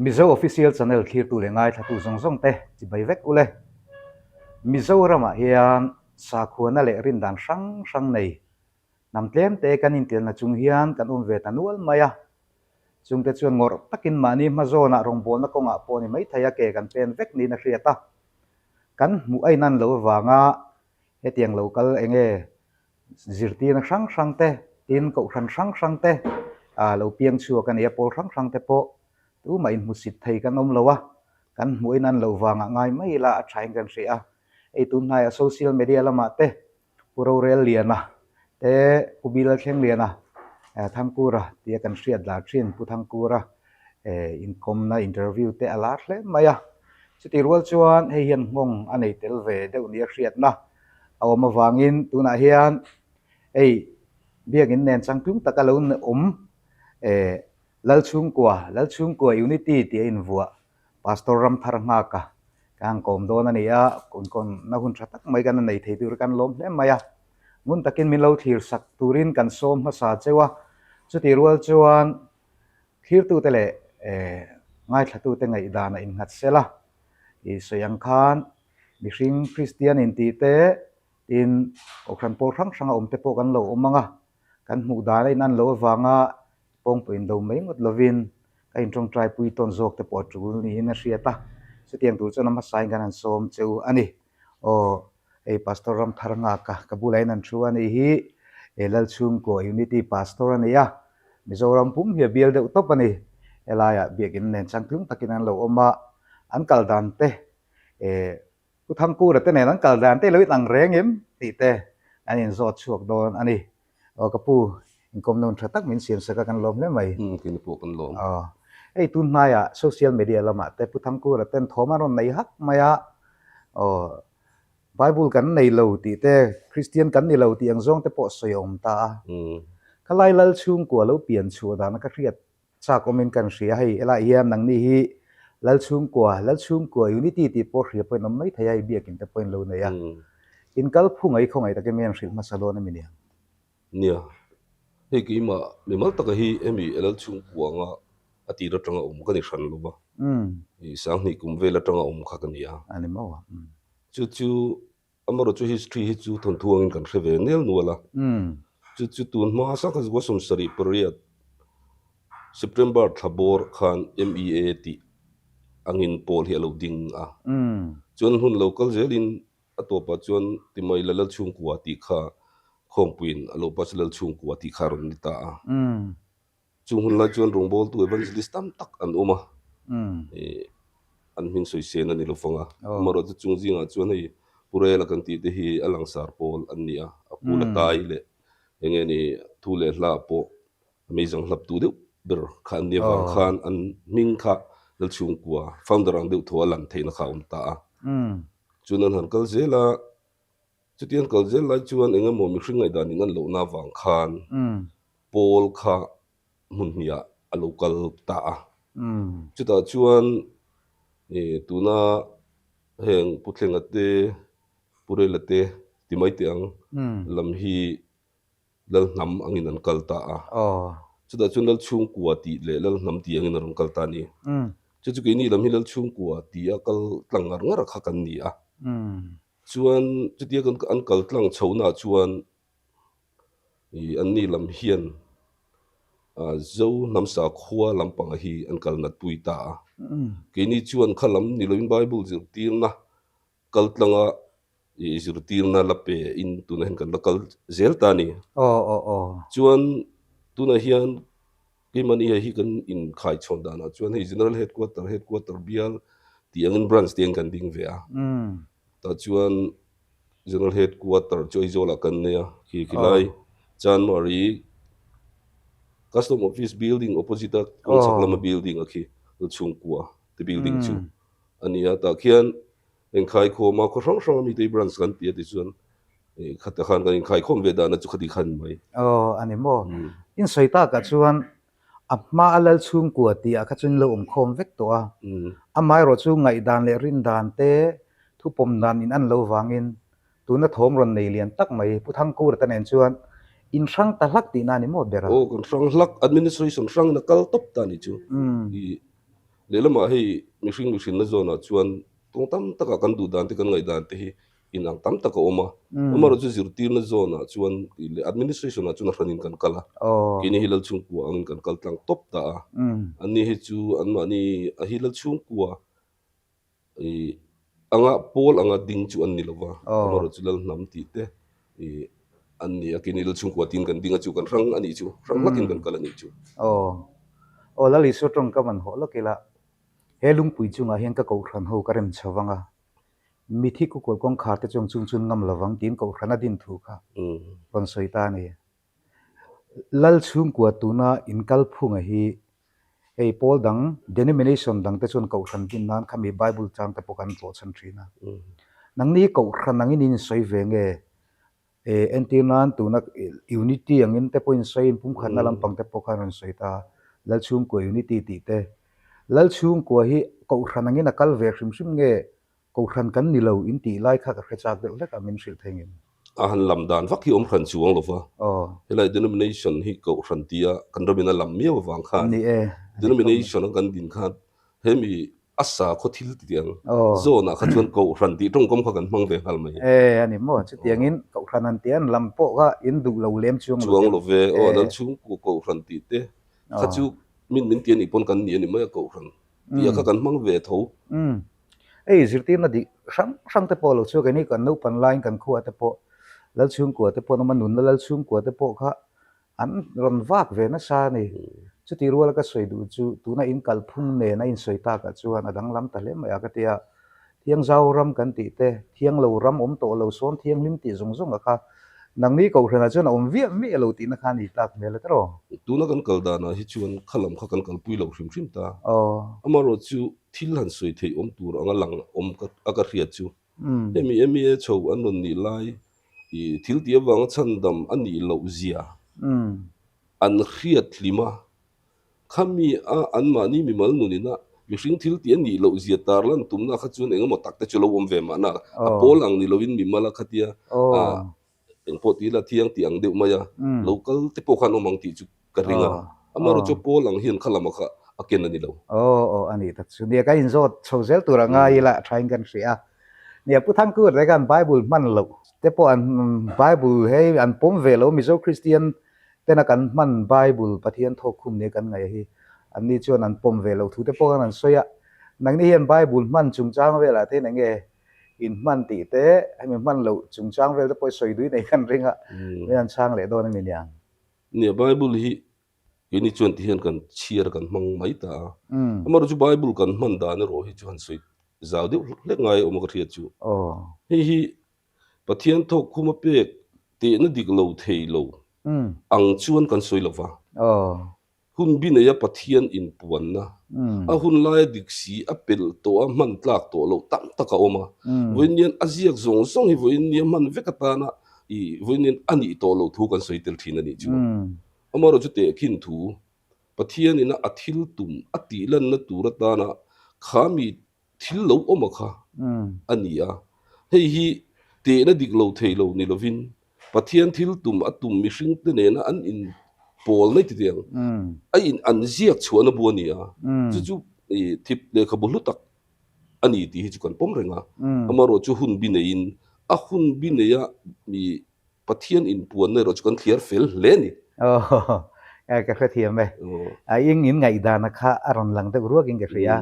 Mizo official channel khir tu le ngai thatu zong zong te chi bai vek ule Mizoram a hian sakhuana le rin dan sang nei nam tlem te kan in tel na chung hian kan ve tanual maya chung te chuan ngor takin mani mazona rong bol na konga poni mai thaya ke kan pen vek ni na hriata kan mu ai nan lo wanga hetiang local enge zirti na sang te tin ko sang te a lo piang chu kan e pol sang te po tu mai mu sit thei kan om lowa kan mu ai nan lo wanga ngai mai la a thain kan ria ei tun nai social media lama te puro rel liana te kubil thleng liana thangkura tia kan hriat la thin pu thangkura income na interview te ala hle maya chuti rual chuan hei hian ngong anei tel ve deuh ni hriat na awma wangin tuna hian ei biangin nen changtum takalo lalchung kwa unity ti in vua pastor ram thar nga ka kang kom don ania kon na hun thatak mai kan nei thei tur kan lom hle maya ngun takin min lo thir sak turin kan som ma sa chewa chuti rual chuan thir tu tele ngai thatu te ngai dana in ngat sela i soyang khan mihring christian in ti te in okran por sang om te po kan lo omanga kan mu da nei nan lo wanga pong puin do mai ngot lovin ka in trong trai pui ton zok te po chu ni na hriata chutiang tu chona ma sai kan an som cheu ani o ei pastor ram tharanga ka kabulai nan thu ani hi elal chung ko unity pastor ania Mizoram pum hi bial de utop ani elaya biakin nen changtum takin an lo oma an kal dan te ku thangku ra te nen an kal dan te loit ang rengem ti te an in zot chuak don ani o kapu inkom non thatak min sian saka kan lom le mai kin pu kan lom ei tun maya social media lama te pu thangku ra ten thoma ron nei hak maya o Bible kan nei lo ti te Christian kan nei lo ti ang zong te po soyom ta kalai lal chung ko lo pian chu da na ka riat cha comment kan ria hei ela hiam nang ni hi lal chung ko unity ti po ria point nom mai thaya bia kin te point lo na ya in kal phungai khongai ta ke men ri ma salo na minia nia hei ki ma me mal ta ka hi emi lal chung ko nga ati ra tanga ka ni san lo ba i sang ni kum vela tanga kha ka nia ani mawa chu amaro chu history hi chu thon thuang in kan khave nel nuala chu tun ma sa ka go som sari period September thabor khan MEA ti angin pol hi lo ding a chon hun local zelin atopa chon timai lalal chung kwa ti kha khongpuin alo paslal chung kwa ti kha ron ta a chung hun la chon rongbol tu evangelist tam tak an oma an min soi sen ani lo fonga maro chu chung jinga chon hei purela kan ti te hi alang sar pol ania apula tai le engeni thule hla po amazing hlap tu deuh ber khan ni wang khan an ming kha dal chung kwa founder ang deuh thua lan theina kha ta a chunan han kal zela chutian kal zel lai chuan enga mo mi hringai dan ingan lo na wang khan pol kha munhia a local ta a chuta chuan tuna heng putlengate purelate timai tiang lam hi lal nam angin an kalta a chuda chun lal chung kwa ti le lal nam ti angin an kalta ni chu ke ni lam hi lal chung kwa ti a kal tlangar ngar kha kan ni a chuan chutia kan an kal tlang chona chuan i an ni lam hian zo nam sa khua lampang hi an kal nat pui ta ke ni chuan khalam ni loin bible zir tir na kal tlanga zir tir na lape in tuna hen kan kal zel ta ni chuan tuna hian ke mani hi kan in khai chon da na chuan hi general headquarter bial ti angin branch tiang kan ding ve a ta chuan general headquarter choi zola kan ne hi khilai January custom office building opposite konsaklama building akhi chung kwa the building chu ania ta khian en khai kho ma kho rong mi te branch kan ti ti chuan khata khan kan khai khom ve da na chu khati khan mai ani mo in soita ka chuan amma alal chung kwa ti a kha chun lo khom vek to a amai ro chu ngai dan le rin dan te thu pom dan in an lo wangin tuna thom ron nei lian tak mai puthang kur ta nen chuan in sang ta hlak ti na ni mo bera kon sang hlak administration sang na kal top ta ni chu i le lama hei mihring na zona chuan tung tam taka kan du dan te kan ngai dan te hi inang tam taka oma amaro chu zirtir na zona chuan le administration na chuna hranin kan kala kini hilal chung ku angin kan kal tlang top ta ani hi chu anma ni a hilal chung ku i anga pol anga ding chu an nilawa amaro chu lal nam ti te i ani akini hilal chung ku tin kan dinga chu kan rang ani chu rang lakin kan kala ni chu lali so tong ka man ho lo kila helung pui chunga hian ka ko thran ho karem chawanga mithi ku kol kong khar te chong chung chun ngam lawang tin ko thrana din thu kha kon soita ni lal chung kwa tuna inkal phunga hi ei pol dang denomination dang te chon ko thran din nan khami bible chang te pokan to chan trina nang ni ko thran nang in soi venge entinan tuna unity angin te point soi pum khanna lampang te pokan soita lal chung ko unity ti te lal chung ko hi ko thran angin akal ve hrim hrim nge ko thran kan ni lo in ti lai kha ka khachak de lek amin shil thengin ahan lamdan vak hi om khan chuang lova helai denomination hi ko thran tia kan robina lam mi wang khan ni denomination kan din khan hemi asa kho thil ti tiang zona kha chuan ko thran ti tong kom kha kan mang ve hal mai ani mo chu tiangin ko thran an tian lampo ga in du lo lem chuang lo ve dal chung ko thran ti te kha chu min tian ipon kan ni ani mai ko thran tia kha kan mang ve tho zirtir na di sang te polo chu kani kan no pan line kan khuwa te po lal chung ko te po na manun lal chung ko te po kha an ron vak ve na sa ni chu ti rual ka soi du chu tu na in kal phung ne na in soi ta ka chu an adang lam ta le ma ya ka tia thiang zau ram kan ti te thiang lo ram om to lo son thiang lim ti zong zong kha nang ni ko hrena chu na om vi mi lo ti na kha ni tak me le tro tu na kan kal da na hi chuan khalam kha kan kal pui lo hrim hrim ta amaro chu thil han soi thei om tur anga lang om ka aka riat chu emi chho anon ni lai i thil tia wang chan dam ani lo zia an riat lima khami a an mani mi mal nu ni na mihring thil tia ni lo zia tar lan tumna kha chun engemaw takte chulo om ve ma na a polang ni lovin mi mala khatia engpo ti la thiang tiang deuh maya local te po khan omang ti chu karinga amaro chu polang hian khalama kha aken ani lo ani tak chu nia ka in zot chozel turanga ila trying kan ria nia puthang ku re kan bible man lo te po an bible hey an pom velo mizo christian tena kan man bible pathian thok khum ne kan ngai hi an ni chuan an pom velo thu te po kan an soya nang ni hian bible man chung chang vela te na nge in man ti te ai man lo chung chang vel te po soi dui nei kan ringa me an chang le do ni niang nia bible hi ini chuan ti hian kan chiar kan mang mai ta amaro chu bible kan man da na ro hi chuan soi zau de le ngai om ka riat chu hi pathian thok khuma pek te na dik lo thei lo ang chuan kan soi lova hun bin ya pathian in puan na a hun lai dik si apel to a man tlak to lo tam taka oma voinian aziak zong zong hi voinian man vekata na i voinian ani to lo thu kan soi tel thina ni chu amaro chu te khin thu pathian ina athil tum ati lan na turata na khami thil lo oma kha ania hei hi te na dik lo thei lo ni lovin pathian thil tum atum mi hring te ne na an in pol nei ti tiang ai in an ziak chuana buania chu chu thip le khabulu tak ani ti hi chu kan pom renga amaro chu hun binein a hun bineya mi pathian in puan ne ro chu kan clear fel le ni ka kha thiam me ing in ngai da na kha aron lang te ruak ing ke ria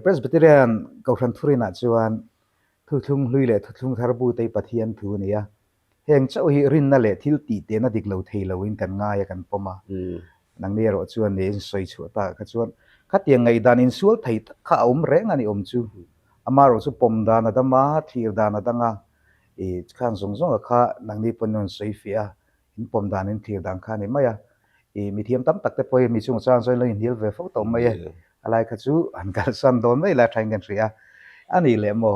presbyterian ko than thurina chuan thu thung hlui le thu thung tharbu te pathian thu nia heng chau hi rin na le thil ti te na dik lo thei lo in kan nga ya kan poma nang ne ro chuan ne soi chu ta kha chuan kha tiang ngai dan in sual thei kha om reng ani om chu amaro chu pom da na da ma thir da na da nga khan zong zong kha nang ni ponon soi fia in pom dan in thir dan kha ni maya mi thiam tam tak te poi mi chung chang soi lo in hil ve fo to mai alai kha chu an kal san don mai la thain kan ria ani le mo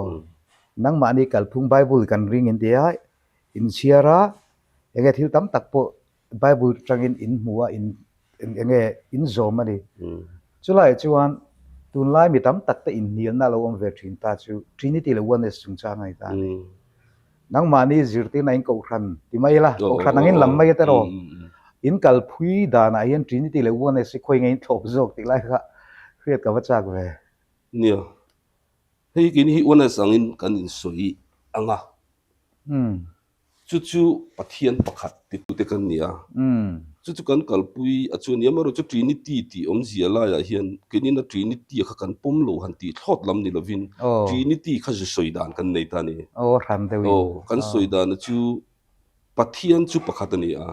nang ma ni kal phung bible kan ring in dia in siara enge thil tam tak po bible tangin in muwa in enge in zomani chulai chuan tunlai mi tam tak te in nial na lo om ve thin ta chu trinity le one chung chang ai ta nang ma ni zirti na in ko khan ti mai la ko khan angin lam mai te ro in kal phui da na yen trinity le one se khoi ngai thop jok ti lai kha riết cả vật chắc về nia hei kini hi wana sangin kan in soi anga chu pathian pakhat ti tu te kan nia chu kan kalpui achun yamaro chu trinity ti om ziala ya hian kini na trinity kha kan pom lo han ti thot lam ni lovin trinity kha ju soidan kan nei ta ni ram de kan soidan chu pathian chu pakhat ani a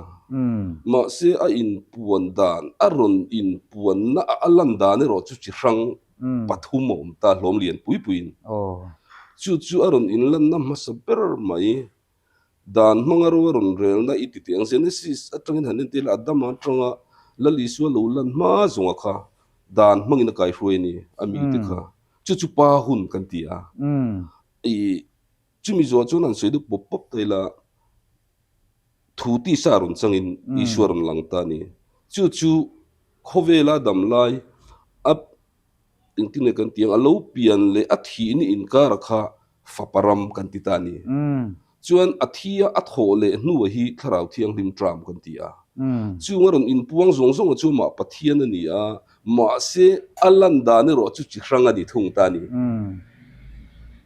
ma se a in puan dan aron in puan na alan dan ro chu chi rang pathum om ta hlom lian pui puin chu aron in lan na ma saber mai dan mangaro ron rel na iti tiang genesis atangin hanin til adama tanga lali su lo lan ma zonga kha dan mangina kai hruai ni ami te kha chu pa hun kan tia i chumi zo chon an soidu pop pop tela thuti sarun changin ishwaran langta ni chu khovela damlai ap intine kan tiang alo pian le athi ni inkar kha faparam kan titani chuan athia athole nu hi tharau thiang lim tram kan tia chungaron in puang zong zong chu ma pathian ani a ma se alanda ne ro chu chi hranga di thung ta ni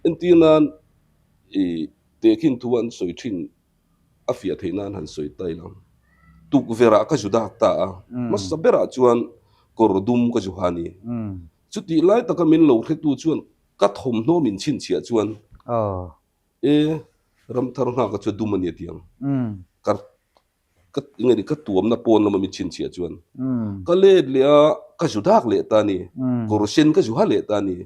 entinan tekin tuan soi thin afia theinan han soi tailam tuk vera ka juda ta masabera chuan kordum ka juhani chuti lai taka min lo hretu chuan ka thom no min chin chia chuan ram thar nga ka chu dumani tiang kar ka ngari ka tuam na pon na mi chin chia chuan ka le a ka judak le ta ni korsen ka ju ha le ta ni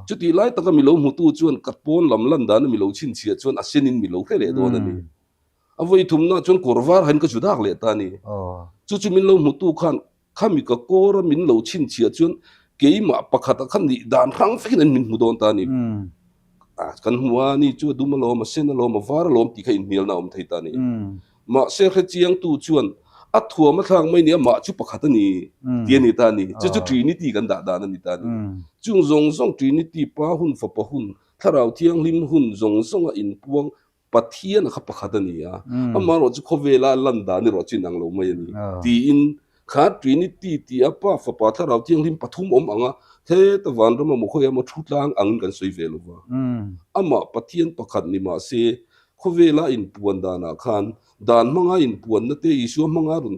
chuti lai taka mi lo mutu chuan ka pon lam lan dan mi lo chin chia chuan asenin mi lo le do na ni avoi thumna chuan korwar han ka judak le ta ni chu min lo mutu khan khami ka kor min lo chin chia chuan keima pakhat khan ni dan rang fekin min mudon ta ni kan huwa ni chu duma lo ma sen lo ma var lo ti khain nil na om thei ta ni ma se khe chiang tu chuan a thua ma thang mai ni ma chu pakhat ni ti ni ta ni chu trinity kan da ni ta ni chung zong trinity pa hun fa pa hun tharau thiang lim hun zong a in puang pathian kha pakhat ni a ama ro chu khovela landa ni ro chin ang lo mai ni ti in kha trinity ti apa fa pa tharau thiang lim pathum om anga he ta van ro mo khoya mo thutlang ang kan soi velo wa ama pathian pakhat ni ma se khovela in puan dana khan dan manga in puan na te isu manga run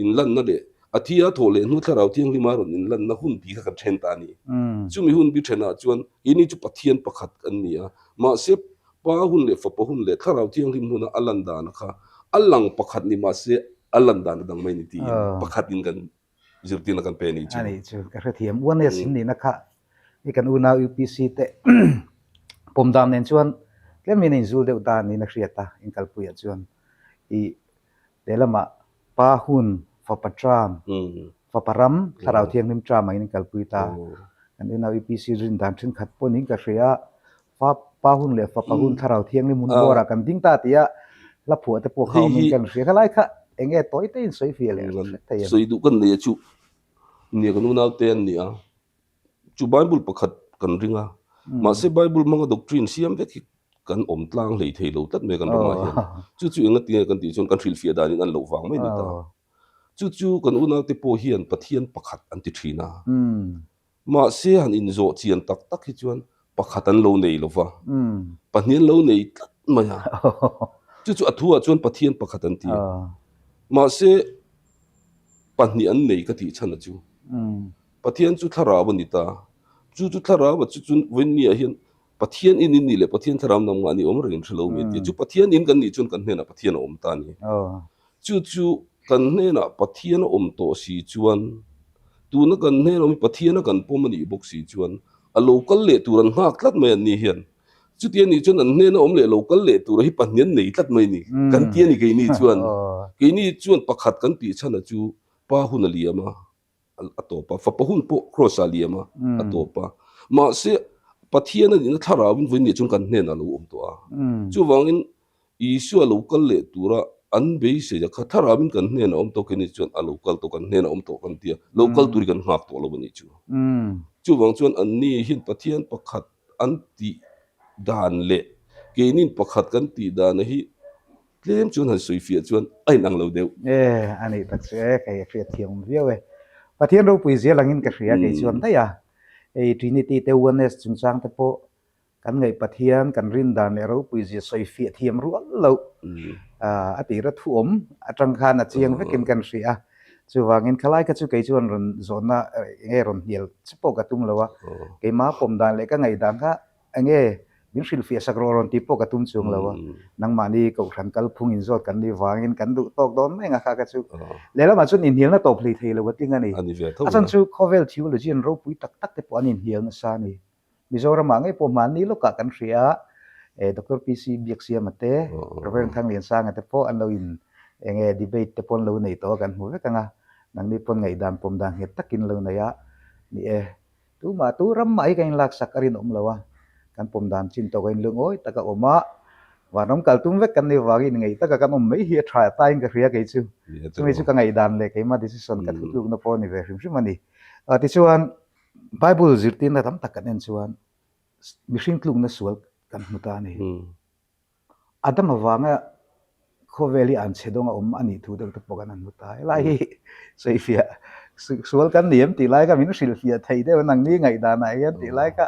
in lan na le athia thole nu tharau thiang lim ron in lan na hun bi kha then ta ni chumi hun bi thena chuan ini chu pathian pakhat an nia ma se pa hun le fa pa hun le tharau thiang lim huna alan dan kha alang pakhat ni ma se alan dan dang mai ni ti pakhat in kan zirtin kan pe ni chu ani chu ka thiam wan ne sin ni na kha ni kan una upc te pom dam nen chuan tlem min in zul deuh ta ni na hriata in kalpuya chuan i telama pa hun fa patram fa param tharau thiang nim tram in kalpui ta kan una upc rin dan thin khat pon in ka hria fa pa hun le fa pa hun tharau thiang nim mun bora kan ding ta tia la phu te po khaw min kan hria khalai kha enge toy te in soi fiel soi du kan le chu ni kan una ten ni a chu bible pakhat kan ringa ma se bible manga doctrine siam ve kan om tlang lei thei lo tat me kan roma hian chu inga ti kan ti chon kan thil fia dan in an lo wang mai ni ta chu kan una te po hian pathian pakhat an ti thina ma se han in zo chian tak tak hi chuan pakhat an lo nei lova pahnian lo nei tat maya chu athua chuan pathian pakhat an ti ma se pahnian nei ka ti chana chu pathian chu thara bani ta chu thara ba chu wen ni a hian pathian in ni le pathian tharam nam ngani om rin thlo me ti chu pathian in kan ni chun kan hena pathian om ta ni chu kan hena pathian om to si chuan tu na kan hena mi pathian kan pom ni bok si chuan a local le turan hak tlat me ni hian chu tian ni chun an hena om le local le tur hi pahnian nei tlat mai ni kan tian ni ke ni chuan pakhat kan ti chana chu pa hun aliama atopa fa pa hun po cross aliama atopa ma se pathian ni na tharawin wen ni chung kan hne na lo om to a chu wangin isu a local le tura an be se ja kha tharawin kan hne na om to ke ni chuan a local to kan hne na om to kan tia local turi kan hak to lo ni chu wang chuan an ni hin pathian pakhat an ti dan le ke nin pakhat kan ti dan hi tlem chuan han soi fia chuan ai nang lo deu ani tak se kai fia thiam viawe pathian ro pui zia langin ka hria ke chuan ta ya ei trinity te oneness chung chang te po kan ngai pathian kan rin dan le ro pui je soi fi thiam rual lo ati ra thu om atang khan a chiang vekin kan ria chu wangin khalai ka chu kei chuan ron zona nge ron hial chipo ka tum lowa ke ma pom dan le ka ngai dan ka ange min sil fi sakro ron tipo ka tum chung lowa nang mani ko khan kal phung in zot kan ni wangin kan du tok don mai nga kha ka chu le la ma chun in hial na top hlei thei lowa ting ani asan chu khovel theology an ro pui tak tak te po anin hial na sa ni mizoram ma ngai po man ni lo ka kan ria Dr. PC Biaksia mate Reverend Thang Lian Sang ate po an lo in enge debate te pon lo nei to kan hu ka nga nang ni pon ngai dan pom dang het takin lo na ya ni tu ma tu ram mai kain lak sakarin lawa kan pom dan chin to kain lung oi taka oma wa nom kal tum vek kan ni wagi ngai taka kan mai hi try time ka ria kai chu chu chu ka ngai dan le kai ma decision ka thu na po ni ve hrim hrim ani ti chuan Bible zirtin na tam takan en chuan mihring tlung na sual kan muta ni adam awanga khoveli an chedonga ani thu deuh te pokan an muta lai sei fia sual kan niam ti lai ka min sil fia thei de nang ni ngai da na ya ti lai ka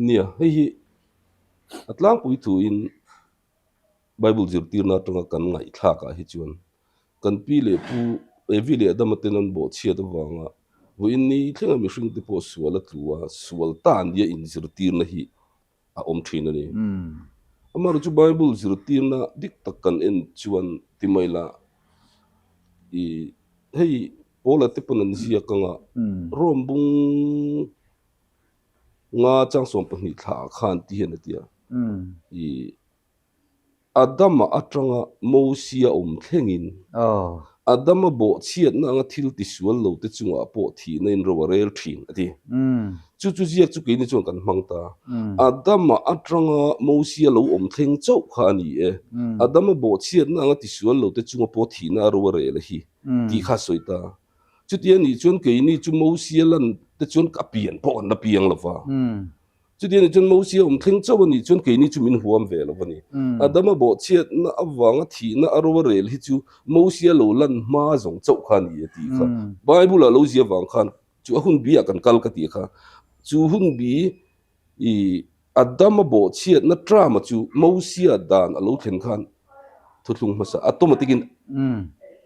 nia hi atlang pui tu in Bible zirtir na tonga kan ngai thla ka hi chuan kan pi le pu evi le adam tenan bo chia da wanga wo in ni thlenga mihring te po sual atluwa sual tan dia in zirtir na hi a om thina ni amaru chu Bible zirtir na dik takkan en chuan timaila I hei ola te panan zia kanga rombung nga chang som pahni thla khan ti hen atia I adama atranga mosia thlengin adama bo chiat na nga thil ti sual lo te chunga po thi na in ro rel thin ati chu chu ziak chu ke ni chuan kan mangta adama atranga mosia lo thleng chau khani adama bo chiat na nga ti sual lo te chunga po thi na ro rel hi ti kha soita chu ti ni chuan ke ni chu mosia lan te chuan ka pian po na piang lova chu ti ni chuan mosia thleng chau ni chuan ke ni chu min huam ve lovani adama bo chiat na awanga thi na ro rel hi chu mosia lo lan ma zong chau khani ti kha Bible lo zia wang khan chu hun bi akan kal ka ti kha chu hun bi I adama bo chiat na trama chu mosia dan alo thlen khan thutlung masa automaticin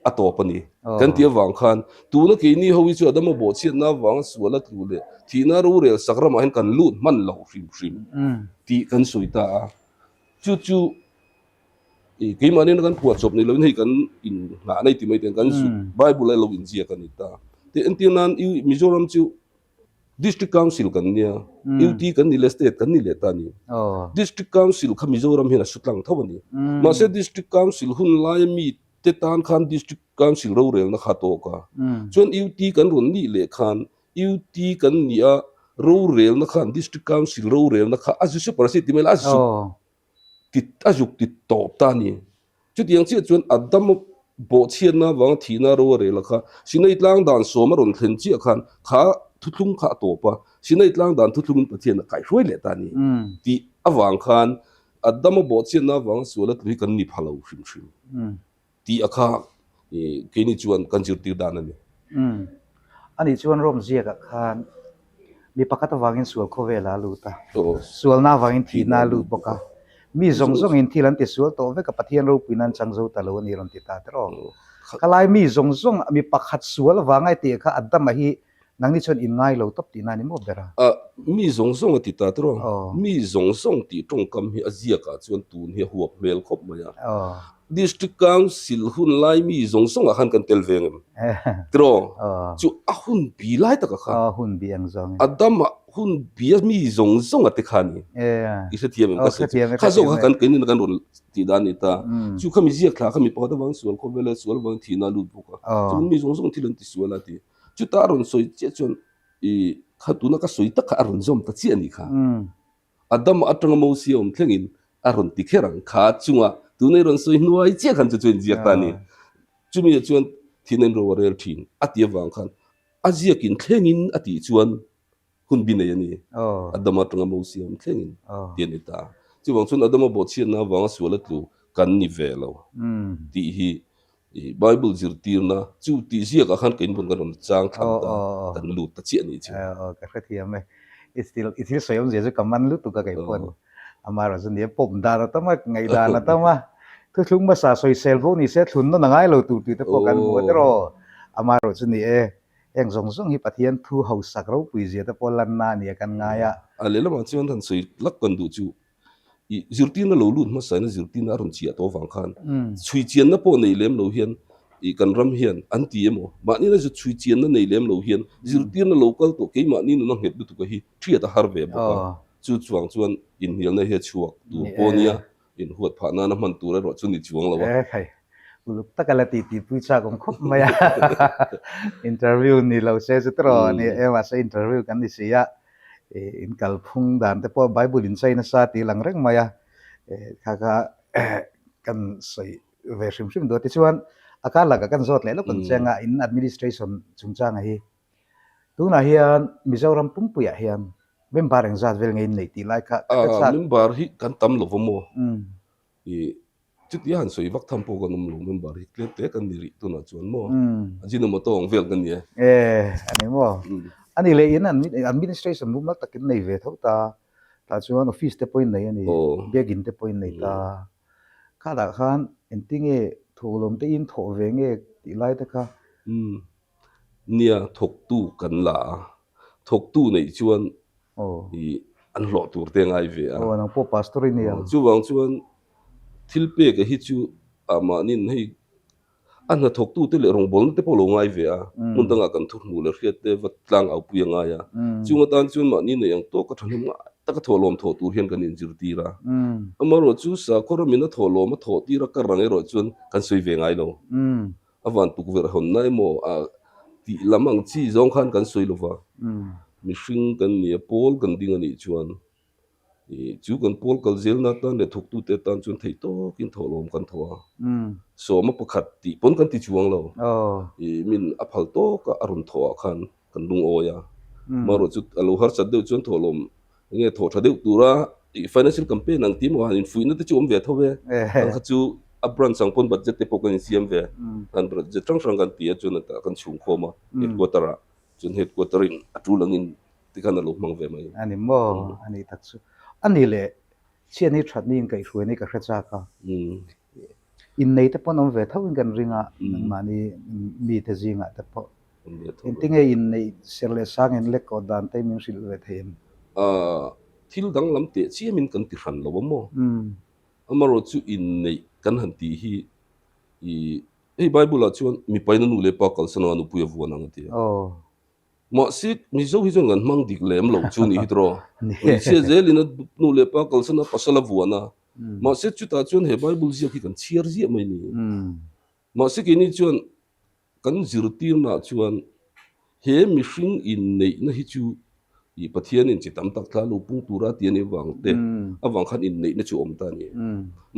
atopani kan tia wang khan tu na ke ni howi chu adama bo chiat na wang suala tu le thina ro rel sakram hen kan lut man lo hrim hrim ti kan suita chu chu ke mani na kan puat chop ni lo nei kan in na nei ti mai ten kan su Bible lo in zia kan ita te entianan Mizoram chu district council kan nia UT kan ni le state kan ni le ta ni district council kha Mizoram hena sutlang thawani ma se district council hun lai mi te tan khan district council ro rel na kha to ka chon UT kan ron ni le khan UT kan nia ro rel na khan district council ro rel na kha azu super city mel azu ti ajuk ti top ta ni chu tiang chi chon adam bo chian na wang thina ro rel kha sinai tlang dan so ma ron thlen chi khan kha thutlung kha to pa sinai tlang dan thutlung pathian na kai roi le ta ni ti awang khan adam bo chian na wang suala tu kan ni phalo hrim hrim ti akha ke ni chuan kan jir ti dan ani ani chuan rom zia ka khan mi pakata wangin sual khovela luta sual na wangin thi na lu boka mi zong zong in thilan ti sual to ve ka pathian ro pinan changzo talo ni ron ti ta tro kalai mi zong zong mi pakhat sual wangai ti kha adam hi nang ni chon in ngai lo top ti na ni mo bera mi zong zong ti ta tro mi zong zong ti tong kam hi azia ka chuan tun hi huap mel khop maya district council hun lai mi zong zong a khan kan tel vengem tro chu a hun bi lai ta ka kha hun bi ang zong adam hun bi mi zong zong a te khani isa thiam ka se kha zo kan ken ni kan ron ti dan ni ta chu khami ziak thla khami pa da wang sual ko vele sual wang thi na lu bu ka chu mi zong zong thilan ti suala ti chu ta ron soi che chon kha tu na ka soi ta ka ron zom ta chi ani kha adam atang mo siom thlengin a ron ti kherang kha chunga tu nei ron soi nuai che khan chu chen ziak ta ni chu mi chuan thinen ro rel thin atia wang khan azia kin thlengin ati chuan hun bi nei ani adam atang mo siom thlengin tian ta chu wang chun adam bo chian na wang suala tu kan ni velo ti hi Bible zirtir na chu ti zia ka khan kein bun kan chang tham ta oh kan lut ta chi ni chu cái phát hiện này still sử dụng gì cầm ăn lúc tụ cái phone ama rồi dân địa bom đà nó tao mà ngày đà nó tao mà thứ chúng mà xả soi cell phone thì sẽ thun nó ngay lâu tụ tụ tao cần mua đó rồi ama rồi dân địa em giống giống hi phát hiện thu hậu sạc rau bùi gì tao bỏ lần na nè cần ngay à le la ma chuan than soi lak kan du chu zirtir na lo lut ma sai na zirtir na ron chia to wang khan chui chian na po nei lem lo hian kan ram hian an ti emo ma ni na ju chui chian na nei lem lo hian zirtir na local to ke ma ni no het du ka hi thria ta har ve ba chu chuang chuan in hial na he chuak tu ponia in huat pha na man tu ra ro chu ni chuang lo wa lúc tất cả là tì pui cha cũng khóc mày interview ni lâu xe rất rồi ni em mà sẽ interview cái gì á in kalphung dan te po Bible in sai na sa ti lang reng maya kaka kan sai ve sim sim do ti chuan akala ka kan zot le lo kan chenga in administration chungchang hi tu na hian Mizoram pumpuya hian member ang zat vel ngei nei ti lai ka member hi kan tam lo mo chút yan soi vak tham po kan lo member hi kle te kan ni ri tu na chuan mo ajino mo tong vel kan ni ani mo ani le in administration mum tak takin nei ve tho ta chuan office te point nei ani begin te point nei ta kada khan entinge tholom te in tho ve nge ti lai ta kha nia thok tu kan la thok tu nei chuan an lo tur te ngai ve a nang po pastor ni ya chu wang chuan thilpe ka hi chu ama nin hei an na thok tu te le rong bol te po lo ngai ve a mun tanga kan thu mu le riat te vat tlang au pu nga ya chunga tan chun ma ni ne yang to ka thani ma ta ka tholom tho tur hian kan in jir ti ra amaro chu sa koromina tholom tho ti ra ka rangai ro chun kan soi ve ngai lo awan tu ver hon nai mo a ti lamang chi zong khan kan soi lo wa mi hring kan ni pol kan ding ani chuan chu kan pol kal zel na tan le thuk tu te tan chun thei to kin tholom kan thoa so ma pakhat ti pon kan ti chuang lo min aphal to ka arun thoa khan kan lung o ya maro chu alo har chat deu chun tholom nge tho tha deu tura financial campaign ang tim wa in fuina te chum ve thowe ang kha chu abran sang pon budget te pokan siam ve kan budget trang sang kan ti chun ta kan chung khoma headquarter chun headquarter in atu langin ti kan lo mang ve mai ani mo ani taksu ani le chian ni that ni kai hruai ni ka hra cha ka in nei te pon om ve thawin kan ringa mani mi te jinga te po in tinge in nei serle sang en le ko dan te min sil ve them thil dang lam te chi min kan ti ran lo mo amaro chu in nei kan han ti hi Bible a chuan mi paina nu le pa kal sana nu puya vuan ang ti ma sik mi zo hi zon gan mang dik lem lo chu ni hidro ni che zelina nu le pa kal sana pasala vuana ma sik chu ta chuan he Bible zia ki kan chiar zia mai ni ma sik ini chuan kan zirtir na chuan he mi hring in nei na hi chu pathian in chitam tak thla lu pung tura ti ani wang te awang khan in nei na chu om ta ni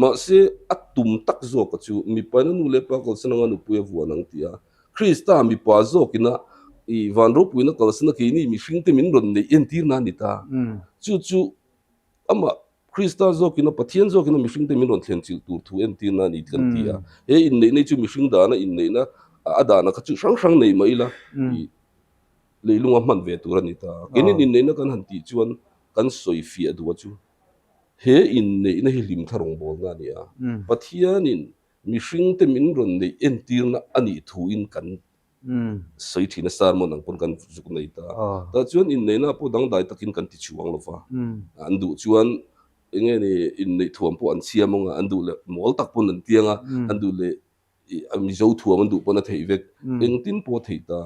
ma se atum tak zo ka chu mi pa nu le pa kal sana nu puya vuan ang tia Krista mi pa zo kina van ro puina kal sana ki ni mi hring te min ron nei en tir na ni ta chu ama Krista zo kina pathian zo kina mi hring te min ron thlen chil tur thu en tir na ni kan tia he in nei nei chu mi hring da na in nei na ada na ka chu sang nei mai la leilunga man ve tur ani ta kenin in nei na kan han ti chuan kan soi fi adu chu he in nei na hi lim tharong bol na ni a pathian in mi hring te min ron nei en tir na ani thu in kan soi thina sar mo nang pon kan zuk nei ta chuan in nei na po dang dai takin kan ti chuang lo fa andu chuan enge ni in nei thuam po an siam nga andu le mol tak pon an tianga andu le ami zo thuam andu pon a thei vek eng tin po thei ta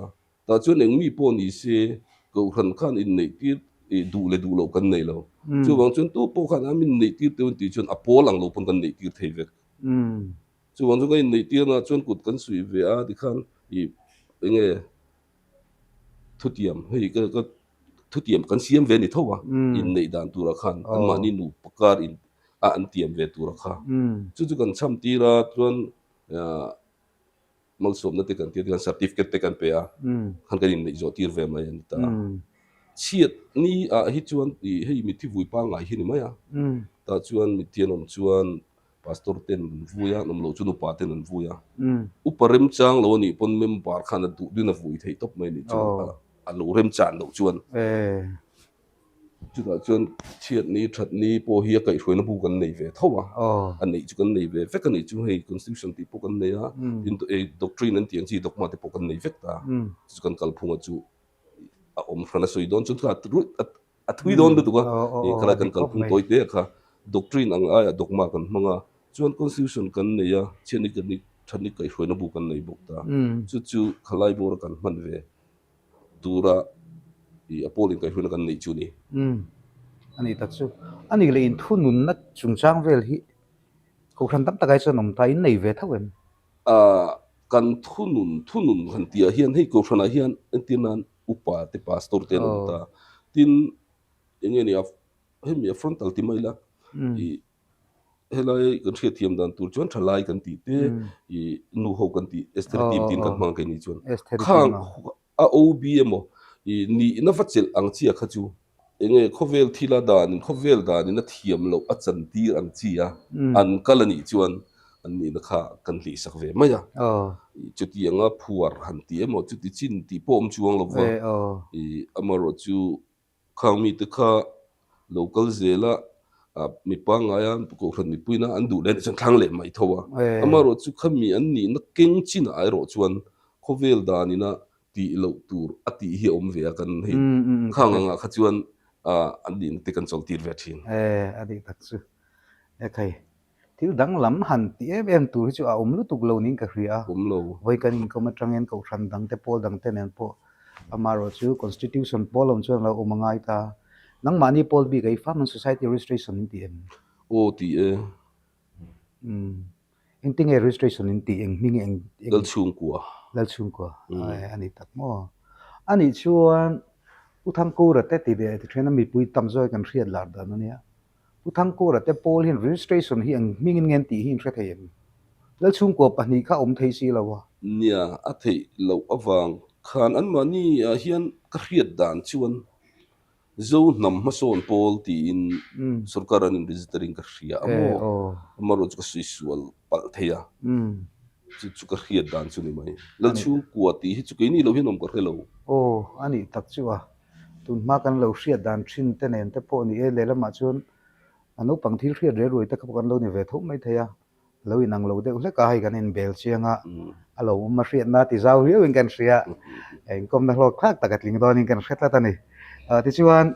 chuan eng mi po ni se ko ran khan in nei ti du lo kan nei lo chu wang chuan to po khan amin nei ti te ti chuan apol ang lo pon kan nei ti thei vek chu wang chu nei ti na chuan kut kan sui ve a di khan enge thutiam hei ka thutiam kan siam ve ni thowa in nei dan tura khan an mani nu pakar in an tiam ve tura kha chu kan cham ti ra chuan mal som na te kan ti kan certificate te kan pe a khan kan in nei zo tir ve mai an ta chiat ni a hi chuan hei mi thi vui pa ngai hi ni mai a ta chuan mi tian om chuan pastor ten vuya nam lo chunu pa ten vuya uparem chang lo ni pon member khana du dina vui thei top mai ni chuan a lo rem chan lo chuan chu da chuan chiat ni that ni po hi kai hroina bu kan nei ve thowa an nei chu kan nei ve fe kan nei chu hei constitution ti po kan nei a in a doctrine an tiang chi dogma te po kan nei vek ta chu kan kal phunga chu a om frana soi don chu thla a thui don du ka e kala kan kal phung toi te kha doctrine ang a dogma kan manga chuan constitution kan nei a cheni kan ni thani kai hroina bu kan nei buk ta chu khalai bor kan man ve tura i apolin kai hroina kan nei chu ni ani tak chu ani le in thunun na chungchang vel hi ko khan tam takai chu nom ta in nei ve thawem kan thunun han tia hian hei ko thrana hian entinan upa te pastor te nom ta tin engeni a hemi frontal ti maila i helai kan thia thiam dan tur chuan thalai kan ti te i nu ho kan ti estereotype tin kan mang kai ni chuan khang a obmo i ni na fachel ang chia kha chu enge khovel thila dan khovel dan na thiam lo a chan tir ang chia an kalani chuan an ni na kha kan li sak ve maya chuti anga phuar han ti emo chuti chin ti pom chuang lo wa i amaro chu khang mi te kha local zela mi pa nga yan ko khan mi puina an du len chan thang le mai thowa amaro chu khami an ni na keng chin ai ro chuan khovel danina ti lo tur ati hi om ve kan hei khang nga kha chuan an din te kan chol tir ve thin adi tak chu kai thil dang lam han ti em tur chu a lu tuk lo ning ka hria lo voi kan in ko ma trangen ko than dang te pol dang te nen po amaro chu constitution polom chuang lo umangai ta nang mani pol bi kai farm society registration in ti em ti ting e registration in ti eng ming eng dal chung kwa ani tak mo ani chuan uthang ko ra te ti de thena mi pui tam zoi kan hriat lar da na nia uthang ko ra te pol hin registration hi ang ming ngen ti hin hre thei dal chung ko pani kha om thei si lawa nia a thei lo awang khan an mani a hian ka hriat dan chuan zo nam ma son pol ti in sarkaran in registering ka hria amo amaro chu ka suisual pal theya chu ka hriat dan chu ni mai lal chung kwa ti hi chu ke ni lo hi nom ka hre lo ani tak chuwa tun ma kan lo hriat dan thin te nen te po ni e le lama chuan anu pang thil hriat re roi te kha kan lo ni ve thum mai theya lo inang lo de hle ka hai kan in bel chianga alo ma hriat na ti zau riu in kan hria eng kom na hlok thak takat ling don in kan hretla ta ni ti chuan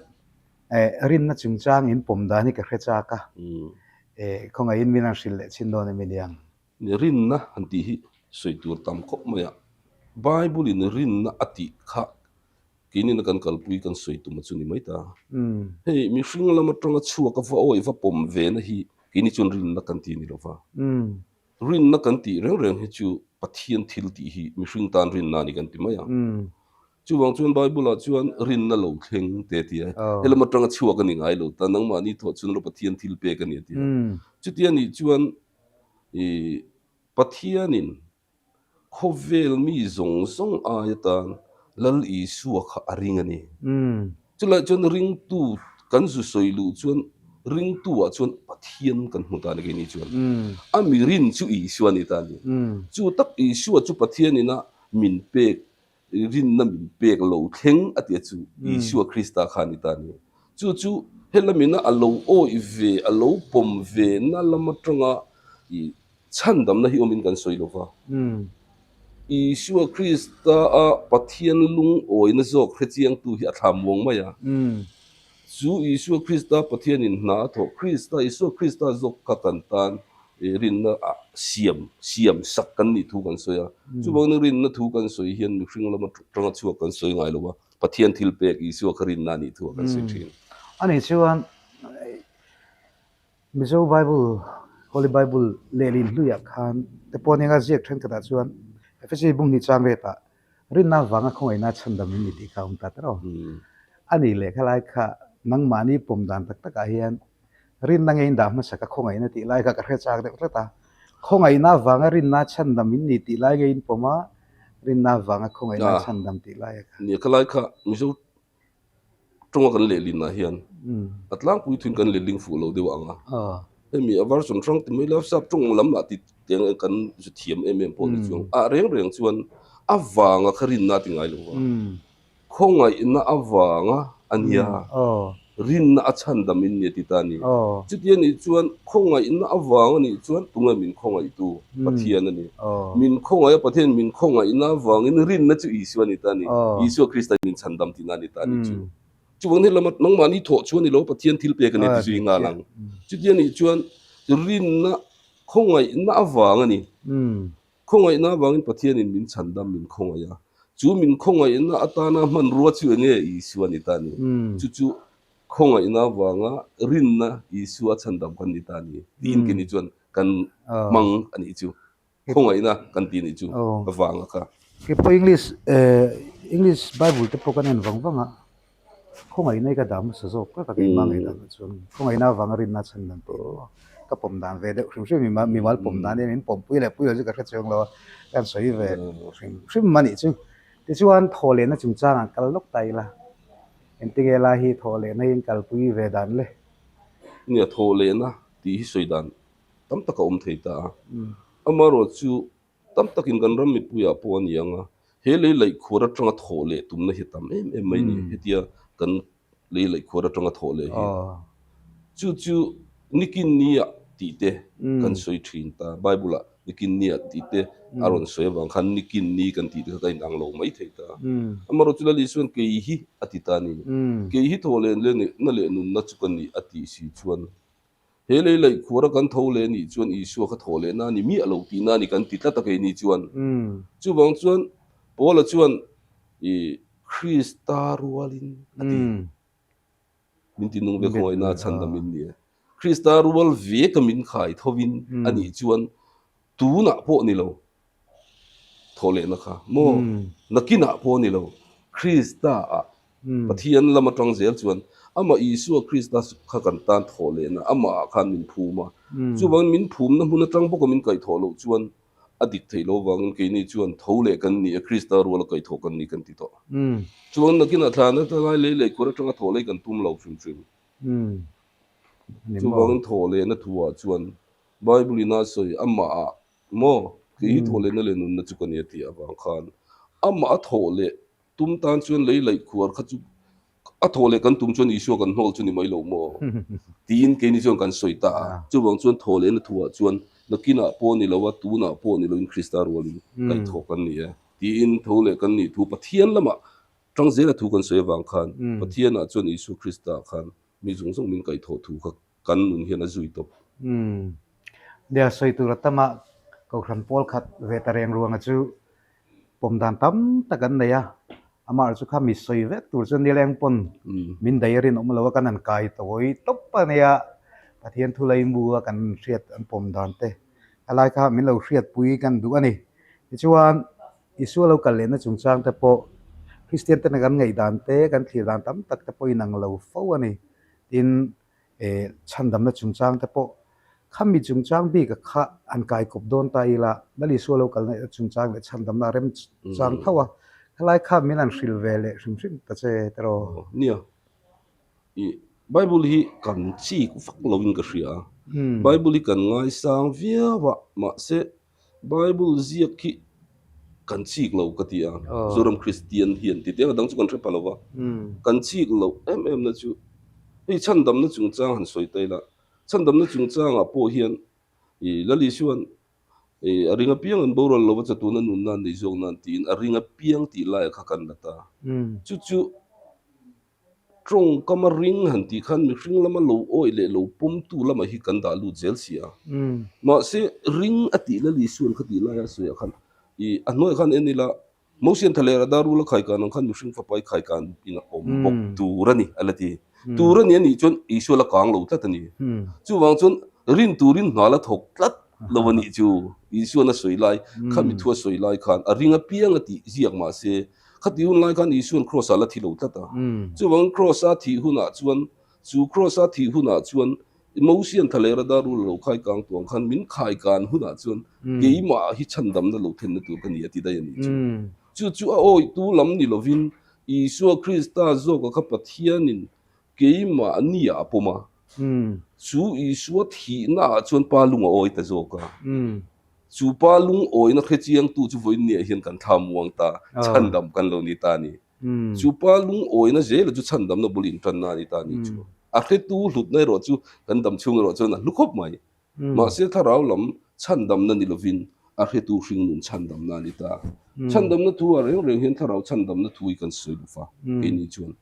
rin na chungchang in pom da ni ka hrecha ka khonga in minan hril le chin don mi liang ni rin na anti hi soitur tam khop maya bible in rin na ati kha kini na kan kalpui kan soitu ma chuni mai ta hei mi hring lama tanga chua ka va oi va pom ve na hi kini chun rin na kan ti ni lo va rin na kan ti reng reng hi chu pathian thil ti hi mi hring tan rin na ni kan ti maya chu wang chuan bible a chuan rin na lo thleng te ti helama tanga chua ka ni ngai lo ta nang ma ni tho chun ro pathian thil pe ka ni ti chu ti ani chuan pathianin khovel mi zong zong ayatan lal i suwa kha aring ani chula chon ring tu kan zu soilu chuan ring tu a chuan pathian kan hmuta ni ni chuan ami rin chu i suani ta ni chu tak i suwa chu pathian ina min pek rin na min pek lo thleng atia chu i suwa krista khani ta ni chu helamina alo o i ve alo pom ve na lama tanga i chandam na hi omin kan soilova Isua Krista a pathian lung oi na zok khrechiang tu hi atham wong maya chu Isua Krista pathian in na tho Krista Isua Krista zok ka kan tan rin na siam sak kan ni thu kan soya chu bang rin na thu kan soi hian mi hring lama tanga chu kan soi ngai lowa pathian thil pek Isua kharin na ni thu kan soi thin ani chuan mizo Bible Holy Bible lelin hluya khan te poninga jek thang ta chuan efesi bung ni chang reta rin na wanga khoi na chandam ni ti kaum ta tro ani le khalai kha nang mani pom dan tak tak a hian rin na ngein da ma saka khongai na ti lai ka ka chak de ta khongai na wanga rin na chandam ni ti lai ngein poma rin na wanga khongai na chandam ti lai ka ni khalai kha mizo tonga kan lelin na hian atlang pui thun kan leling fu lo dewa anga มีอวารสมช่องที่ไม่แล้วทราบตรงลำมาติดเตียงกันจะเทียมพอนี่จวงเร่งชวนอวางครินนาติงไงลูกว่าคงไงน่าอวางอันยารินน่าชันดามินเนี่ยติตานี่จุดยันนี่ชวนคงไงน่าอวางนี่ชวนตุงไงมินคงไงตัวปะเทียนนี่มินคงไงปะเทียนมินคงไงน่าอวางนี่รินน่าจะอีสวนิตานี่อีสวคริสต์มินชันดามตินานิตานี่จูจวงนี่ละมันน้องมานี่ถอดชวนนี่เราปะเทียนทิลเปกันนี่ที่สุดงาลังจุดยันนี่ชวนรินน่ะคงไงน่าอวางนี่คงไงน่าอวางนี่ปะเทียนนี่มินชันดามมินคงไงยาจูมินคงไงน่าอัตานามันรัวชวนนี่อีสวนิตานี่จูคงไงน่าอวางรินน่ะอีสวชันดามกันนิตานี่ดินกันนี่ชวนกันมังอันนี้จูคงไงน่ะกันตีนี่จูอวางค่ะคือพอ English Bible te pok kanen wang kung ay na ikadam sa so ka kay mang ita chun kung ay na wangarin na chan nan to ka pom dan ve de shim mi mal pom dan min pom pui le pui ju ka chong lo kan soi ve shim mani chu ti chuan thole na chung chang kal lok tai la entige la hi thole na in kal pui ve dan leเนี่ยโทเลนะตีสวยดันตั้มตะกอมเทตาamaro chu tam takin kan ram mi puya pon yanga hele lai khora tanga thole tumna hitam mai ni hetia kan le lai khora tanga thole hi chu nikin nia ti te kan soi thin ta bible a nikin nia ti te aron soi wang khan nikin ni kan ti te kai nang lo mai theita amaro chu la li suan ke hi atitani ke hi thole le na le nun na chu kan ni ati si chuan hele lai khura kan thole ni chuan isu kha thole na ni mi alo ti na ni kan ti tla ta ke ni chuan chu bang chuan pola chuan i krista rualin ati min ti nung be khoi na chan da min ni krista rual ve ka min khai thovin ani chuan tu na po ni lo thole na kha mo nakina po ni lo krista a pathian lama tang zel chuan ama isu krista kha kan tan thole na ama khan min phuma chuwang min phum na huna tang bok min kai tholo chuan adik theilo wang ke ni chuan thole kan ni krista rol kai tho kan ni kan ti to chuan nakina thana ta lai le kora tanga thole kan tum lo chum chum chuwang thole na thuwa chuan bible na soi ama mo ke hi thole na le nun na chu kan ti awang khan ama thole tum tan chuan le khuar kha chu a thole kan tum chuan isu kan hol chu ni mai lo mo tin ke ni chuan kan soita chu bang chuan thole na thuwa chuan nakina po ni lawa tu na po ni lo in krista rolin kai tho kan ni tin thole kan ni thu pathian lama tang zela thu kan soi wang khan pathian a chuan isu krista khan mi jung song min kai tho thu kha kan nun hian a zui to dia soi tu ratama ko khan pol khat ve tareng ruang chu pom dan tam takan ne ya amar chu kha mi soi ve tur chu ni leng pon min dairin om lawa kan an kai toi top pa ne ya pathian thu lai mu kan riat an pom dan te alai kha min lo riat pui kan du ani chuan isu lo kal le na chung chang te po christian te na kan ngai dan te kan thir dan tam tak te po inang lo fo ani tin chan dam na chung chang te po kham mi chung chang bi ka kha an kai kop don ta ila dali su lo kal na chung chang le chan dam na rem chang thawa alai kha min an hril ve le hrim ta che tero nia i bible hi kan chi ku fak lovin ka hria bible hi kan ngai sang via wa ma se bible zia ki kan chi lo ka tia zoram christian hian ti te dang chu kan thre palawa kan chi lo na chu ei chan dam na chung chang han soi tai la chan dam na chung chang a po hian i lali suan aringa piang an boral lo cha tu na nun nan dei zong nan tin aringa piang ti lai kha kan data chu trong kama ring han ti khan mi ring lama lo oi le lo pum tu lama hi kan da lu zel sia ma se ring ati la li suan khati la ya so ya khan i anoi khan enila motion thalera daru la khai kan khan mi ring fa pai khai kan ina om bok tu rani alati tu rani ani chon isu la kang lo tlatani chu wang chon rin turin nala thok tlat lawani chu isu na soilai khami thua soilai khan aringa piang ati ziak ma se khati hun lai khan isu cross ala thilo tata chu wang cross a thi huna chuan chu cross a thi huna chuan emotion thalera daru lo khai kang tuang khan min khai kan huna chuan geima hi chandam na lo then na tu kan ati da yani chu a oi tu lam ni lovin isu krista zo ka pathianin geima ania apoma chú Isu thi na chuan pa lung oi ta zo ka chú pa lung oi na khe chiang tu chu voi ne hian kan tham wang ta chandam kan lo ni ta ni chú pa lung oi na je la chu chandam na bulin tan na ni ta ni chu a khe tu hlut nai ro chu kan dam chung ro chu na lukhop mai ma se tharau lam chandam na ni lovin a khe tu hring nun chandam na ni ta chandam na tu a reng reng hian tharau chandam na thui kan soi lu fa ke ni chuan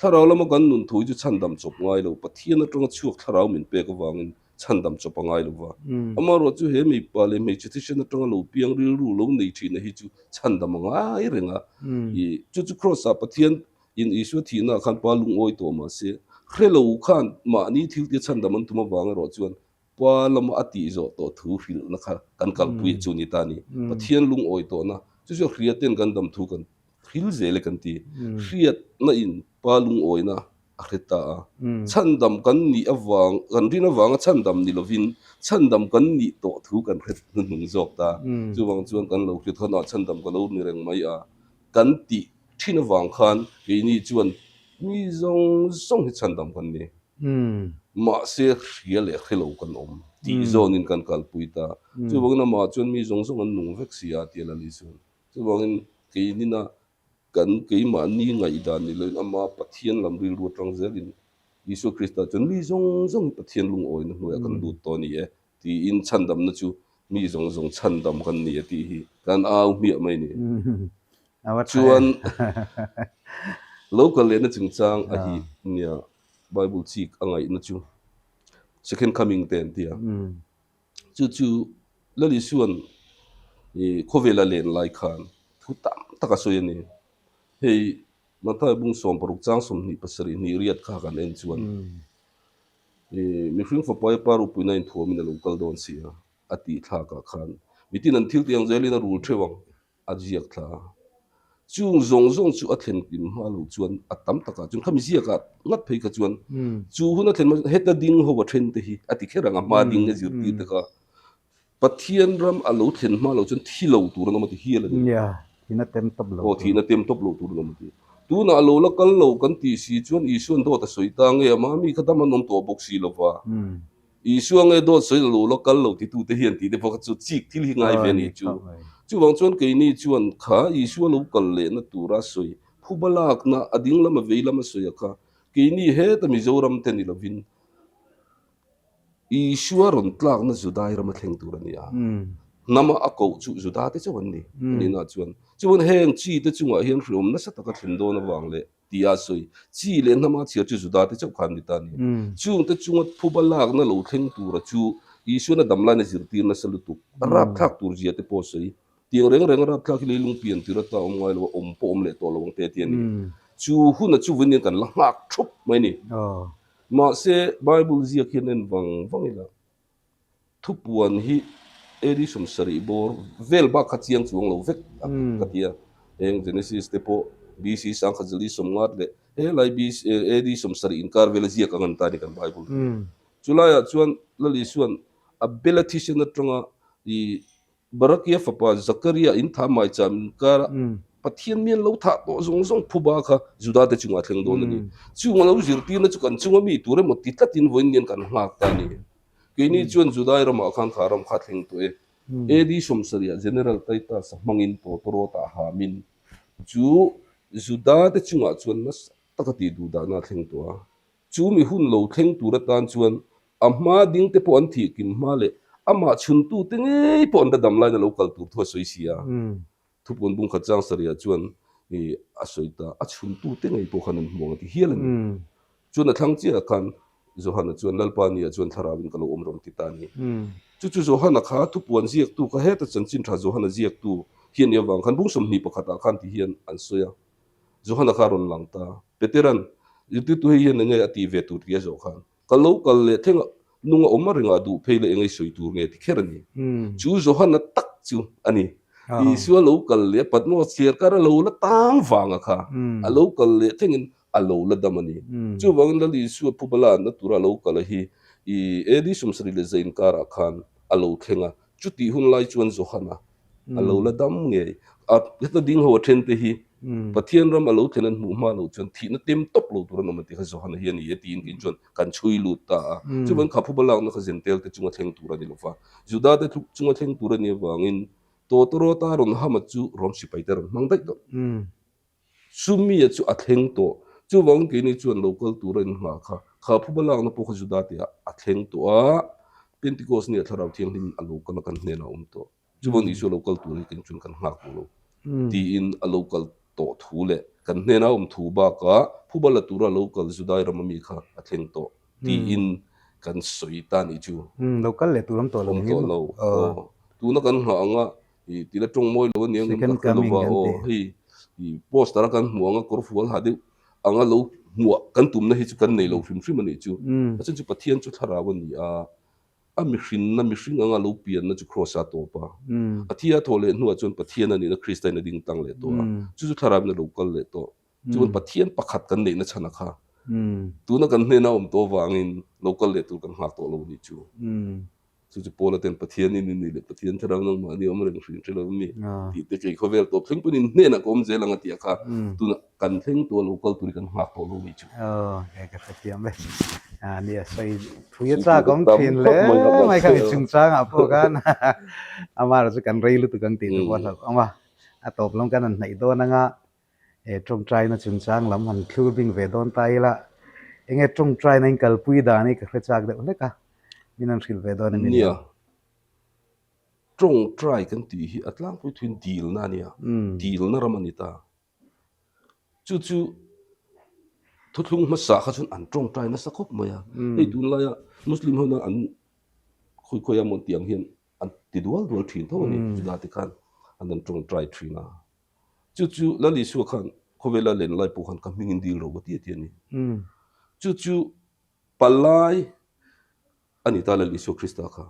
tharau lama kan nun thui chu chandam chop ngai lo pathian na tong chuak tharau min pe ka wangin chandam chop ngai lo wa ama ro chu he mi pa le me chi thi na tong lo piang ri ru lo nei thi na hi chu chandam ngai renga i chu chu cross a pathian in isu thi na khan pa lung oi to ma se khrelo khan ma ni thil ti chandam an tuma wang ro chuan pa lama ati zo to thu fil na kha kan kal pui chu ni ta ni pathian lung oi to na chu chu khriaten kan dam thu kan thil zele kan ti khriat na in pa lung oi na akhita chandam kan ni awang kan rin awang chandam ni lovin chandam kan ni to thu kan khet nung zok ta chuwang chuan kan lo khri thona chandam kan lo ni reng mai a kan ti thin awang khan ke ni chuan mi zong zong hi chandam kan ni ma se rial e khelo kan om ti zon in kan kal puita chuwang na ma chuan mi zong zong an nung vek sia ti la li chuan chuwang in ke ni na kan ke ma ni ngai dan ni le ama pathian lam ri ru tang zelin Isu Krista chun mi zong zong pathian lung oi na hnuai kan lut to ni e ti in chandam na chu mi zong zong chandam kan ni ti hi kan au mi mai ni chuan local le na chingchang a hi nia Bible chik angai na chu second coming ten tia chu lali suan e khovela len lai khan thu tam taka so ni hei mata bung som paruk chang som ni pasari ni riat kha kan en chuan mi hring fa pai paru puina in thuam in local don sia ati tha ka khan mitin an thil tiang zelina rul thewang ajiak tha chung zong zong chu athen kim ma lo chuan atam taka chung khami zia ka ngat phei ka chuan chu huna thlen heta ding ho wa then te hi ati kheranga ma ding ne zir ti ta ka pathian ram alo thlen ma lo chun thilo tur na ma ti hial ya thina tem top lo thina tem top lo tur na ma ti tu na lo la kal lo kan ti si chuan isu an do ta soi ta nge ma mi khata man nom to bok si lo wa isu nge do soi lo la kal lo ti tu te hian ti te pok chu chik thil hi ngai ve ni chu chu wang chuan ke ni chuan kha isu lo kal le na tura soi phubalak na ading lama veilama soya kha ke ni he ta mi zoram te ni lovin isu ron tlak na judai ram thleng tur ania nama ako chu juda te chawan ni na chuan chuan heng chi te chunga hian rum na sataka thlindo na wangle tia soi chi le nama chia chu juda te chau khan ni ta ni chung te chunga phubalak na lo thleng tur chu isu na damla na zirtir na salutu rap thak tur jia te po soi tiang reng reng rap thak le lung pian tira ta om ngai lo om pom le to lo te tian ni chu hu na chu win kan la ngak thup mai ni ma se bible zia khin en wang ila thupuan hi eri som sari bor vel ba khachiang chuang lo vek katia eng Genesis te po BC sang khajali som ngat le lai bis eri som sari inkar vel zia ka ngan ta ni kan bible chulaya chuan lali suan ability sin na tronga I barakia fapa Zakaria in tha mai cham kar pathian mian lo tha to zong zong phuba kha juda te chunga thleng don ni chunga lo zirti na chu kan chunga mi ture mo ti tlatin voin ngen kan ngak ta ni keini chuan judai rama khan tharam kha thleng to edi somsaria general taita samangin to toro ta ha min chu juda te chunga chuan nas takati du da na thleng to chu mi hun lo thleng tura tan chuan amma ding te po an thi kim ma le ama chun tu te ngei po an da dam lai na local tur tho soi sia thupon bung kha chang saria chuan e asoita a chun tu te ngei po khan mo ti hialan chuan a thlang chi a kan Zohana chuan lalpania chuan tharawin kalo omrom titani chu Zohana kha thupuan ziak tu ka heta chanchin tha Zohana ziak tu hian ya wang khan bung som ni pakhata khan ti hian an soya Zohana kha ron langta veteran yuti tu hian nge ati ve tu ria zo khan kalo kal le thenga nunga oma ringa du pheile engai soi tur nge ti kherani chu Zohana tak chu ani I suwa local le patmo sier kara lo la tang wanga kha a local le thengin a lo la damani chu wang la li suwa phubala na tura local hi I edi sumsri le zain kara khan a lo thenga chu ti hun lai chuan Zohana a lo la dam nge a heta ding ho then te hi pathian ram alo thenan mu ma lo chon thi na tem top lo tur no mati kha zo han hian ye tin kin chon kan chui lu ta chu ban kha phu balang na kha zentel te chunga theng tur ani lo fa juda te chunga theng tur ani wangin to toro ta ron ha ma chu rom si pai ter mang dai do sumi ya chu atheng to chu wang ki ni chuan local tur an ma kha phu balang na po kha juda te atheng to a pentecost ni tharau thiang nin alo kan ne na to chu wang ni chu local tur kin chun kan ha ko lo ti in a local to thule kan hne na thu ba ka phubala tura local judai ramami kha atheng to ti in kan soita ni chu local le turam to lo lo tu na kan ha anga i tila tong moi lo ni ang ka lo ba o hi poster kan muanga korfual hadi anga lo muwa kan tum na hi chu kan nei lo fim fim ani chu achen chu pathian chu tharawa ni a mihring anga lo pian na chu cross a to pa athia thole nu chon pathian ani na christian ding tang le to chu chu tharab na local le to chun pathian pakhat kan nei na chana kha tu na kan ne na to wangin local le tu kan ha to lo ni chu chu pola ten pathian ni le pathian tharab nang ma ni omreng hrin chelo mi ti te ke khovel to thing punin ne na kom je langa tia kha tu na kan theng to local tu kan ha to lo ni chu cái pathian be nia sai thuya cha kom thin le mai kha chung cha nga po kan amar chu kan rei lu tu kan ti tu wa ama a top long kan nai do na nga e trong trai na chung chang lam han thlu bing ve don tai la enge trong trai na kal pui da ni ka chak de le ka minan khil ve don ni nia trong trai kan ti hi atlang pui thun deal na nia deal na ramanita chu chu thutlung ma sa kha chun an trong trai na sakop maya ei tun la ya muslim ho na an khoi khoi amon tiang hian an ti dual thin tho ni juda ti khan an trong trai thina chu chu la li su khan khovela len lai pu khan ka mingin dil ro ti ti ni chu chu palai ani ta la li su krista kha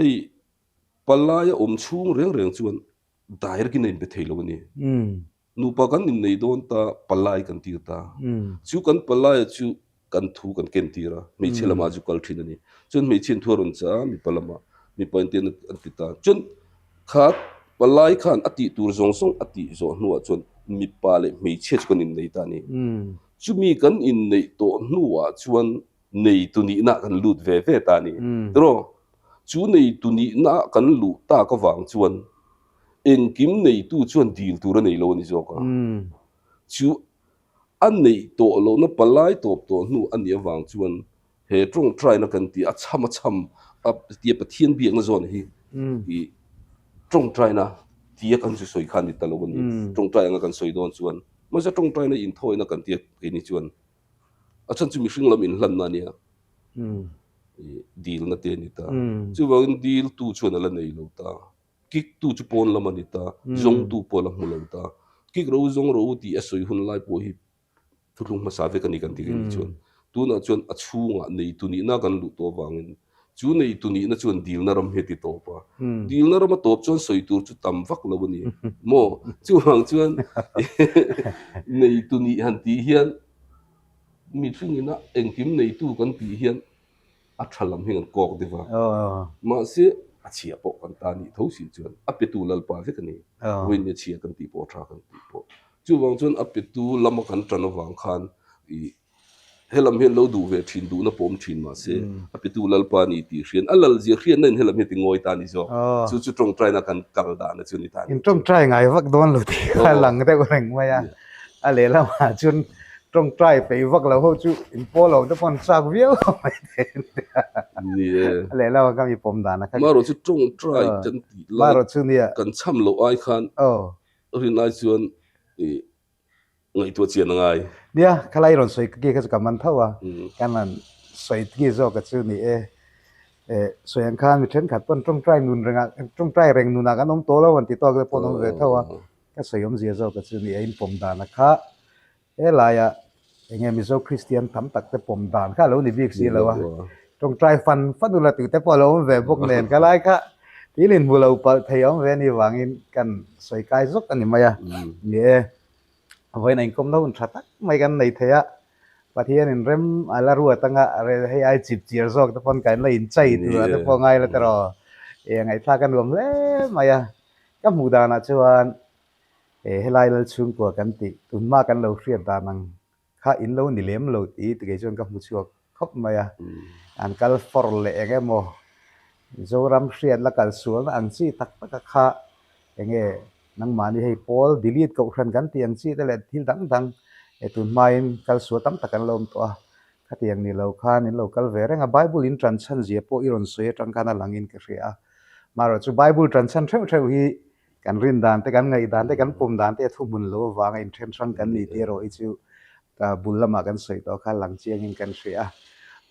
ei palai om chung reng chuan dair ki nei be theilo ni nupa kan in nei don ta palai kan ti ta chu kan palai chu kan thu kan ken tira me chelama ju kal thin ani chun me chen thuron cha mi palama mi pointen an ti ta chun khat palai khan ati tur zong song ati zo nuwa chun mi pale me che kan in nei ta ni chu mi kan in nei to nuwa chuan nei tu ni na kan lut ve ta ni tro chu nei tu ni na kan lu ta ka wang chuan en kim nei tu chuan deal tur nei lo ni zo ka chu an nei to lo na palai top to nu an ya wang chuan he trong try na kan ti a cham a ti pathian biak na zon hi i trong try na ti kan su soi khan ni ta lo ni trong try nga kan soi don chuan ma sa trong try na in thoi na kan ti ke ni chuan a chan chu mi hring lam in hlan na nia deal na te ni ta chu wang deal tu chuan ala nei lo ta kik tu chu pon lamani ta zong tu pola mulo ta kik ro zong ro ti asoi hun lai po hi thulung ma sa ve kan ti ni chuan tu na chuan a chunga nei tu ni na kan lu to wangin chu nei tu ni na chuan deal na ram he ti to pa deal na ram top chuan soi tur chu tam vak lo ni mo chu hang chuan nei tu ni han ti hian mi thingina engkim nei tu kan ti hian a thalam hingan kok dewa ma se a chia po kan ta ni tho si chuan a pe tu lal pa ve kan ni win ya chia kan ti po tha kan ti po chu wang chuan a pe tu lam kan tran wang khan i helam hen lo du ve thin du na pom thin ma se a pe tu lal pa ni ti hrian a lal zia hrian nen helam he ti ngoi ta ni zo chu chu trong try na kan kal da na chu ni ta in trong try ngai vak don lu ti kha lang te ko reng ma ya a le la ma chun trong try pe vak la ho chu in po lo te pon sak viau mai te ni le la ka mi pom da na kha ma ro chu trong try chan ti ma ro chu ni kan cham lo ai khan rin ai chuan i ngai tu chian ngai dia khalai ron soi ki ka man thawa kan man soi ki zo ka chu ni soi an khan mi then khat pon trong try nun renga trong try reng nun ka nom to lo wan ti to ka pon ve thawa ka soi om zia zo ka chu ni in pom da na kha la ya enge mi zo christian tham tak te pom dan kha lo ni bik si lo wa trong try fan la tu te po lo ve bok nen ka lai kha ti lin bu lo pa thai om ve ni wangin kan soi kai zok ani maya ni với này công đâu thật tắc mấy cái này thế ạ và thì anh rem ala rùa tăng ạ rồi hay ai chụp chia rồi cái phần cái này chạy từ cái phần ngay là cái rồi ngày ta cái luồng đấy mà ya các mù đàn là cho anh helai lal chung ko kan ti tun ma kan lo hriat da nang kha in lo ni lem lo ti ti ge jon ka mu chuak khop maya an kal for le enge mo zoram hriat la kal sual ang chi tak tak kha enge nang mani hei pol delete ko hran kan ti ang chi te le thil dang dang tun main kal su tam takan lom to kha tiang ni lo khan in lo kal ve renga bible in transan je po iron soe tang kana langin ke ria maro chu bible transan theu hi kan rin dan te kan ngai dan te kan pum dan te thu mun lo wanga in them sang kan ni te ro I chu ka bulama kan soi to kha lang chiang in kan ria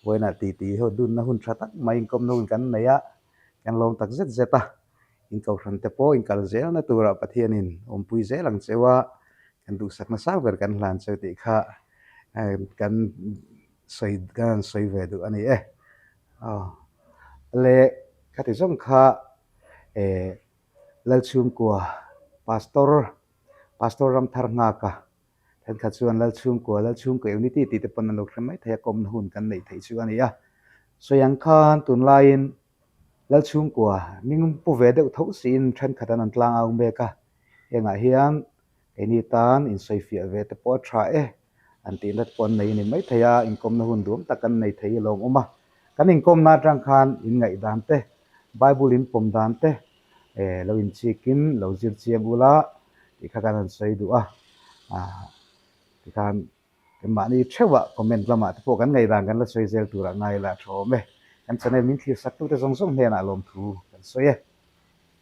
boina ti ti ho dun na hun tha tak mai kom no kan neya kan lom tak zet zeta in kau ran te po in kal zel na tura pathian in pui zelang chewa kan du sak na sa ber kan hlan che ti kha kan soi ve du ani le kha ti jong kha lal chung kwa pastor ram thar nga ka than kha chuan lal chung kwa unity ti te pon na lok mai thaya kom hun kan nei thei chu ani so yang khan tun lain lal chung kwa ming pu ve de tho sin than khatan an tlang au me ka enga hian eni tan in soi fia ve te po tha an ti lat pon nei ni mai thaya in kom na hun dum takan nei thei long oma kan in kom na tang khan in ngai dan te bible in pom dan te lo in chikin lo zir chiam ula ti kha kan soi du ti khan ke mani thewa comment lama te po kan ngai dan kan la soi zel tura ngai la tho me kan chane min thir sak tu te zong zong he na lom thu kan soi